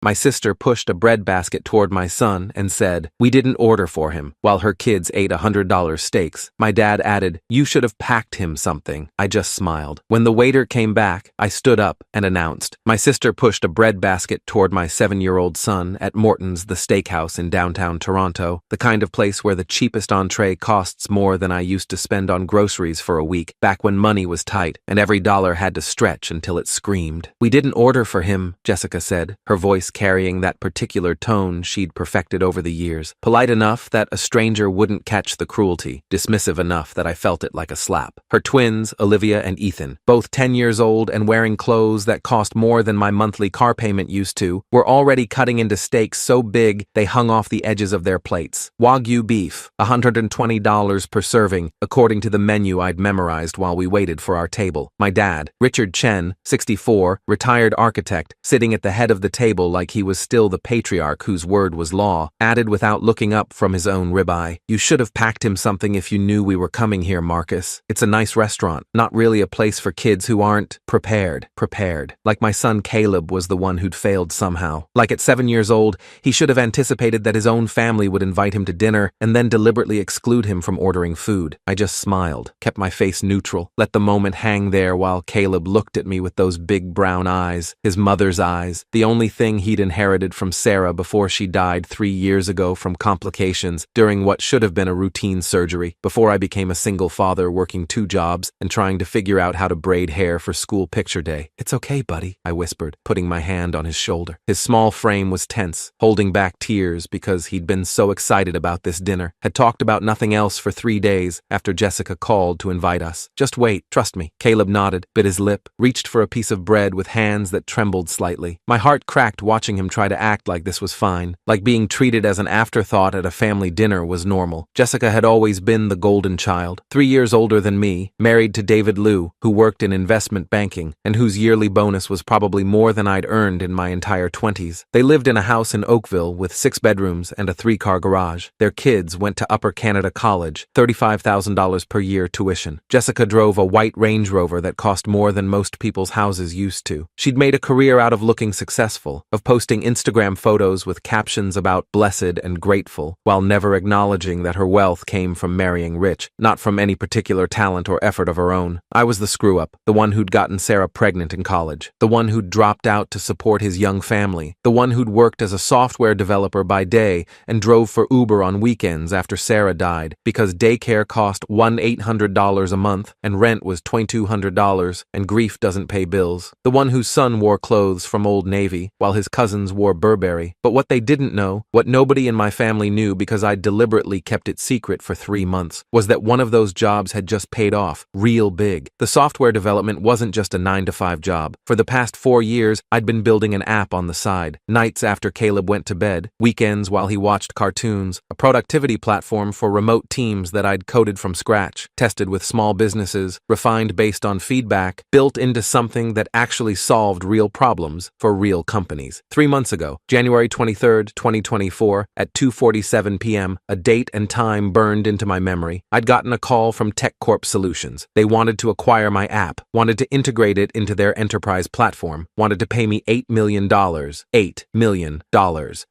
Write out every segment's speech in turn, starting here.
My sister pushed a breadbasket toward my son and said, "We didn't order for him," while her kids ate $100 steaks. My dad added, "You should have packed him something." I just smiled. When the waiter came back, I stood up and announced. My sister pushed a breadbasket toward my 7-year-old son at Morton's, the steakhouse in downtown Toronto, the kind of place where the cheapest entree costs more than I used to spend on groceries for a week, back when money was tight and every dollar had to stretch until it screamed. "We didn't order for him," Jessica said, her voice carrying that particular tone she'd perfected over the years, polite enough that a stranger wouldn't catch the cruelty, dismissive enough that I felt it like a slap. Her twins, Olivia and Ethan, both 10 years old and wearing clothes that cost more than my monthly car payment used to, were already cutting into steaks so big they hung off the edges of their plates. Wagyu beef, $120 per serving, according to the menu I'd memorized while we waited for our table. My dad, Richard Chen, 64, retired architect, sitting at the head of the table like he was still the patriarch whose word was law, added without looking up from his own ribeye, "You should have packed him something if you knew we were coming here, Marcus. It's a nice restaurant, not really a place for kids who aren't prepared. Like my son Caleb was the one who'd failed somehow. Like at 7 years old, he should have anticipated that his own family would invite him to dinner and then deliberately exclude him from ordering food. I just smiled, kept my face neutral, let the moment hang there while Caleb looked at me with those big brown eyes, his mother's eyes, the only thing he'd inherited from Sarah before she died 3 years ago from complications during what should have been a routine surgery, before I became a single father working 2 jobs and trying to figure out how to braid hair for school picture day. "It's okay, buddy," I whispered, putting my hand on his shoulder. His small frame was tense, holding back tears because he'd been so excited about this dinner, had talked about nothing else for 3 days after Jessica called to invite us. "Just wait, trust me." Caleb nodded, bit his lip, reached for a piece of bread with hands that trembled slightly. My heart cracked watching him try to act like this was fine, like being treated as an afterthought at a family dinner was normal. Jessica had always been the golden child, 3 years older than me, married to David Liu, who worked in investment banking, and whose yearly bonus was probably more than I'd earned in my entire 20s. They lived in a house in Oakville with 6 bedrooms and a 3-car garage. Their kids went to Upper Canada College, $35,000 per year tuition. Jessica drove a white Range Rover that cost more than most people's houses used to. She'd made a career out of looking successful, of posting Instagram photos with captions about blessed and grateful, while never acknowledging that her wealth came from marrying rich, not from any particular talent or effort of her own. I was the screw-up, the one who'd gotten Sarah pregnant in college, the one who'd dropped out to support his young family, the one who'd worked as a software developer by day and drove for Uber on weekends after Sarah died, because daycare cost $1,800 a month and rent was $2,200 and grief doesn't pay bills. The one whose son wore clothes from Old Navy while his cousins wore Burberry. But what they didn't know, what nobody in my family knew because I deliberately kept it secret for 3 months, was that one of those jobs had just paid off, real big. The software development wasn't just a 9-to-5 job. For the past 4 years, I'd been building an app on the side, nights after Caleb went to bed, weekends while he watched cartoons, a productivity platform for remote teams that I'd coded from scratch, tested with small businesses, refined based on feedback, built into something that actually solved real problems for real companies. 3 months ago, January 23rd, 2024, at 2:47 p.m., a date and time burned into my memory. I'd gotten a call from TechCorp Solutions. They wanted to acquire my app, wanted to integrate it into their enterprise platform, wanted to pay me $8 million. $8 million.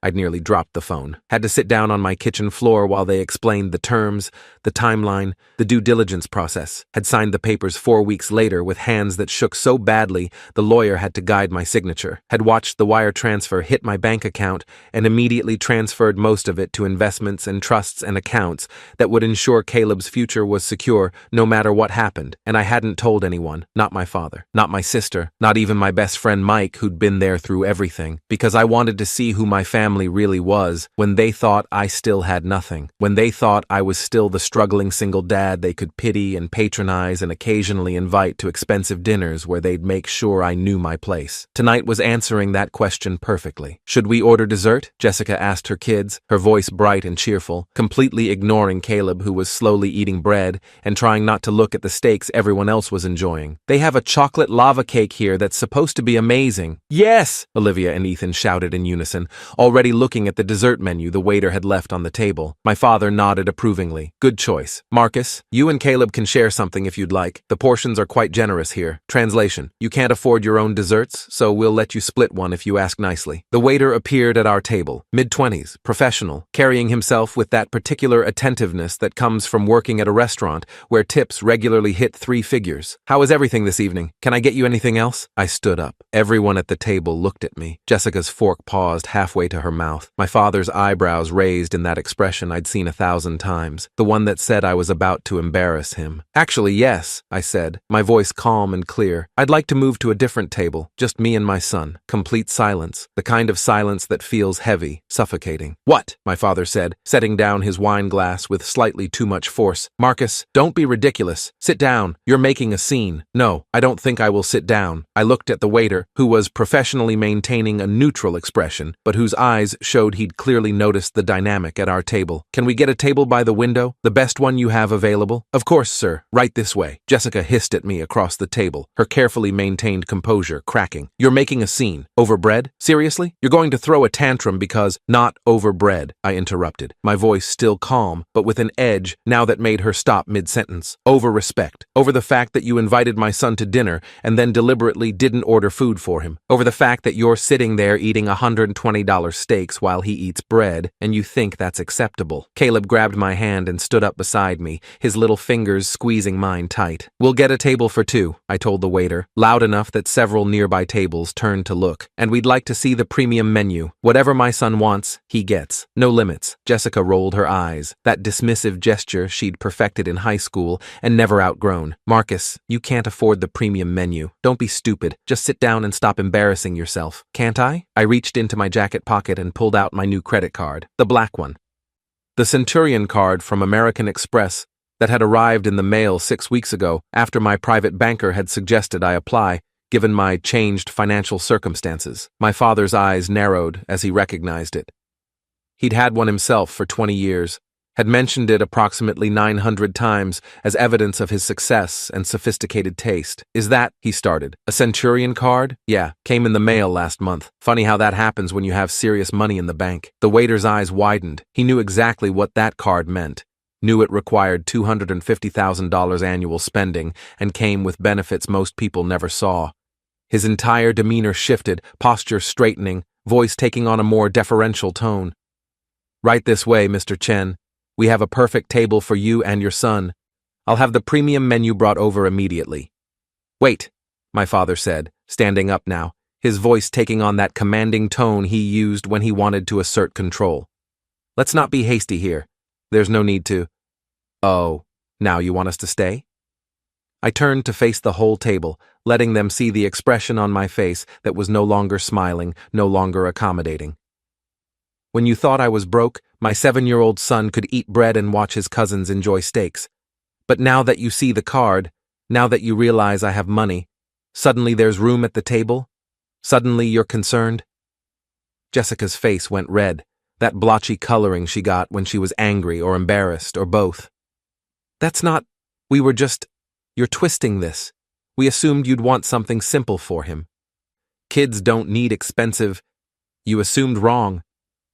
I'd nearly dropped the phone. Had to sit down on my kitchen floor while they explained the terms, the timeline, the due diligence process. Had signed the papers 4 weeks later with hands that shook so badly the lawyer had to guide my signature. Had watched the wire transfer hit my bank account and immediately transferred most of it to investments and trusts and accounts that would ensure Caleb's future was secure no matter what happened. And I hadn't told anyone, not my father, not my sister, not even my best friend Mike, who'd been there through everything, because I wanted to see who my family really was when they thought I still had nothing, when they thought I was still the struggling single dad they could pity and patronize and occasionally invite to expensive dinners where they'd make sure I knew my place. Tonight was answering that question perfectly. "Should we order dessert?" Jessica asked her kids, her voice bright and cheerful, completely ignoring Caleb, who was slowly eating bread and trying not to look at the steaks everyone else was enjoying. "They have a chocolate lava cake here that's supposed to be amazing." "Yes!" Olivia and Ethan shouted in unison, already looking at the dessert menu the waiter had left on the table. My father nodded approvingly. "Good choice. Marcus, you and Caleb can share something if you'd like. The portions are quite generous here. Translation: you can't afford your own desserts, so we'll let you split one if you ask nicely. The waiter appeared at our table, mid-20s, professional, carrying himself with that particular attentiveness that comes from working at a restaurant where tips regularly hit 3 figures. "How is everything this evening? Can I get you anything else?" I stood up. Everyone at the table looked at me. Jessica's fork paused halfway to her mouth. My father's eyebrows raised in that expression I'd seen 1,000 times, the one that said I was about to embarrass him. "Actually, yes," I said, my voice calm and clear. "I'd like to move to a different table, just me and my son." Complete silence, the kind of silence that feels heavy, suffocating. "What?" my father said, setting down his wine glass with slightly too much force. "Marcus, don't be ridiculous. Sit down. You're making a scene." "No, I don't think I will sit down." I looked at the waiter, who was professionally maintaining a neutral expression, but whose eyes showed he'd clearly noticed the dynamic at our table. "Can we get a table by the window? The best one you have available?" "Of course, sir. Right this way." Jessica hissed at me across the table, her carefully maintained composure cracking. "You're making a scene. Overbred? Seriously? You're going to throw a tantrum because—" "Not overbred," I interrupted, my voice still calm, but with an edge now that made her stop mid-sentence. "Over respect. Over the fact that you invited my son to dinner and then deliberately didn't order food for him. Over the fact that you're sitting there eating $120 steaks while he eats bread, and you think that's acceptable." Caleb grabbed my hand and stood up beside me, his little fingers squeezing mine tight. "We'll get a table for 2, I told the waiter, loud enough that several nearby tables turned to look. "And we'd like to see the premium menu. Whatever my son wants, he gets. No limits." Jessica rolled her eyes, that dismissive gesture she'd perfected in high school and never outgrown. "Marcus, you can't afford the premium menu. Don't be stupid. Just sit down and stop embarrassing yourself." "Can't I?" I reached into my jacket pocket and pulled out my new credit card, the black one. The Centurion card from American Express that had arrived in the mail 6 weeks ago after my private banker had suggested I apply, given my changed financial circumstances. My father's eyes narrowed as he recognized it. He'd had one himself for 20 years, had mentioned it approximately 900 times as evidence of his success and sophisticated taste. "Is that," he started, "a Centurion card?" "Yeah, came in the mail last month. Funny how that happens when you have serious money in the bank." The waiter's eyes widened. He knew exactly what that card meant. Knew it required $250,000 annual spending and came with benefits most people never saw. His entire demeanor shifted, posture straightening, voice taking on a more deferential tone. "Right this way, Mr. Chen. We have a perfect table for you and your son. I'll have the premium menu brought over immediately." "Wait," my father said, standing up now, his voice taking on that commanding tone he used when he wanted to assert control. "Let's not be hasty here. There's no need to—" "Oh, now you want us to stay?" I turned to face the whole table, letting them see the expression on my face that was no longer smiling, no longer accommodating. "When you thought I was broke, my 7-year-old son could eat bread and watch his cousins enjoy steaks. But now that you see the card, now that you realize I have money, suddenly there's room at the table? Suddenly you're concerned?" Jessica's face went red, that blotchy coloring she got when she was angry or embarrassed or both. "That's not— we were just— you're twisting this. We assumed you'd want something simple for him. Kids don't need expensive— You assumed wrong.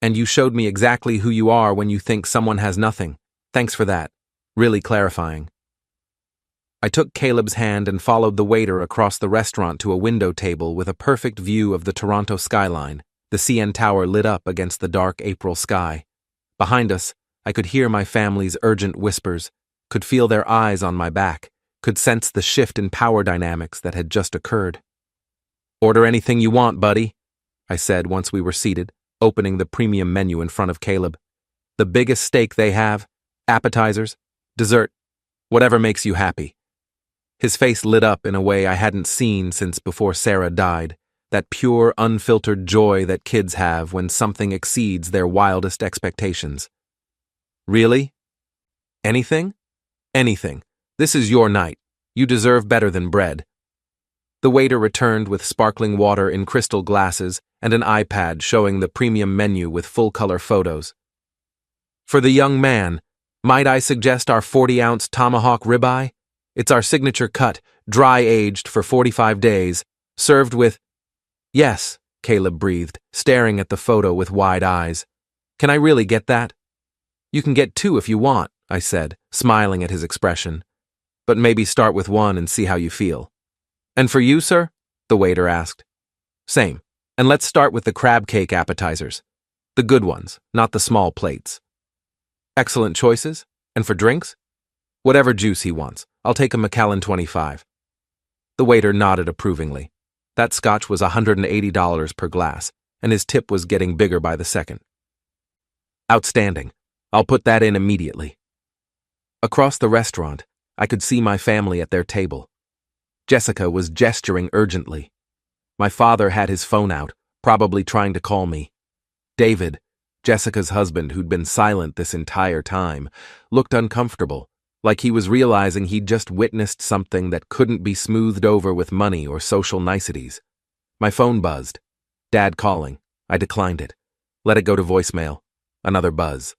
And you showed me exactly who you are when you think someone has nothing. Thanks for that. Really clarifying." I took Caleb's hand and followed the waiter across the restaurant to a window table with a perfect view of the Toronto skyline, the CN Tower lit up against the dark April sky. Behind us, I could hear my family's urgent whispers, could feel their eyes on my back, could sense the shift in power dynamics that had just occurred. "Order anything you want, buddy," I said once we were seated, opening the premium menu in front of Caleb. "The biggest steak they have, appetizers, dessert, whatever makes you happy." His face lit up in a way I hadn't seen since before Sarah died, that pure, unfiltered joy that kids have when something exceeds their wildest expectations. "Really? Anything?" "Anything. This is your night. You deserve better than bread." The waiter returned with sparkling water in crystal glasses and an iPad showing the premium menu with full-color photos. "For the young man, might I suggest our 40-ounce tomahawk ribeye? It's our signature cut, dry-aged for 45 days, served with—" "Yes," Caleb breathed, staring at the photo with wide eyes. "Can I really get that?" "You can get 2 if you want," I said, smiling at his expression. "But maybe start with 1 and see how you feel." "And for you, sir?" the waiter asked. "Same. And let's start with the crab cake appetizers. The good ones, not the small plates. Excellent choices. And for drinks? Whatever juice he wants. I'll take a Macallan 25. The waiter nodded approvingly. That scotch was $180 per glass, and his tip was getting bigger by the second. Outstanding. I'll put that in immediately. Across the restaurant, I could see my family at their table. Jessica was gesturing urgently. My father had his phone out, probably trying to call me. David, Jessica's husband who'd been silent this entire time, looked uncomfortable, like he was realizing he'd just witnessed something that couldn't be smoothed over with money or social niceties. My phone buzzed. Dad calling. I declined it. Let it go to voicemail. Another buzz.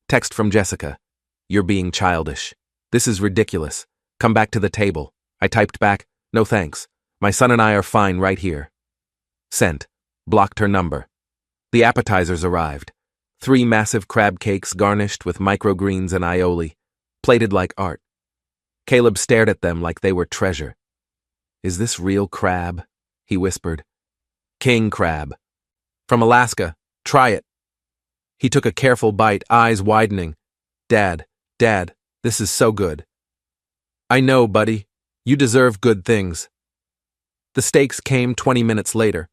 Text from Jessica. You're being childish. This is ridiculous. Come back to the table. I typed back, no thanks. My son and I are fine right here. Sent. Blocked her number. The appetizers arrived. 3 massive crab cakes garnished with microgreens and aioli, plated like art. Caleb stared at them like they were treasure. Is this real crab? He whispered. King crab. From Alaska. Try it. He took a careful bite, eyes widening. Dad, this is so good. I know, buddy. You deserve good things. The steaks came 20 minutes later.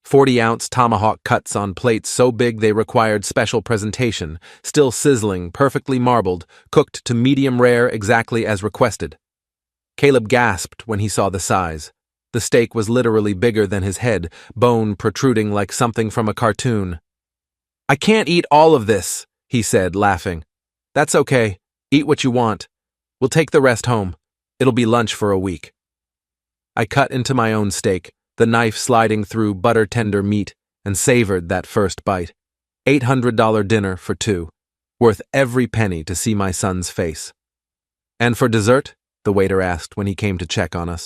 40-ounce tomahawk cuts on plates so big they required special presentation, still sizzling, perfectly marbled, cooked to medium rare exactly as requested. Caleb gasped when he saw the size. The steak was literally bigger than his head, bone protruding like something from a cartoon. I can't eat all of this, he said, laughing. That's okay. Eat what you want. We'll take the rest home. It'll be lunch for a week. I cut into my own steak, the knife sliding through butter-tender meat, and savored that first bite. $800 dinner for 2, worth every penny to see my son's face. And for dessert? The waiter asked when he came to check on us.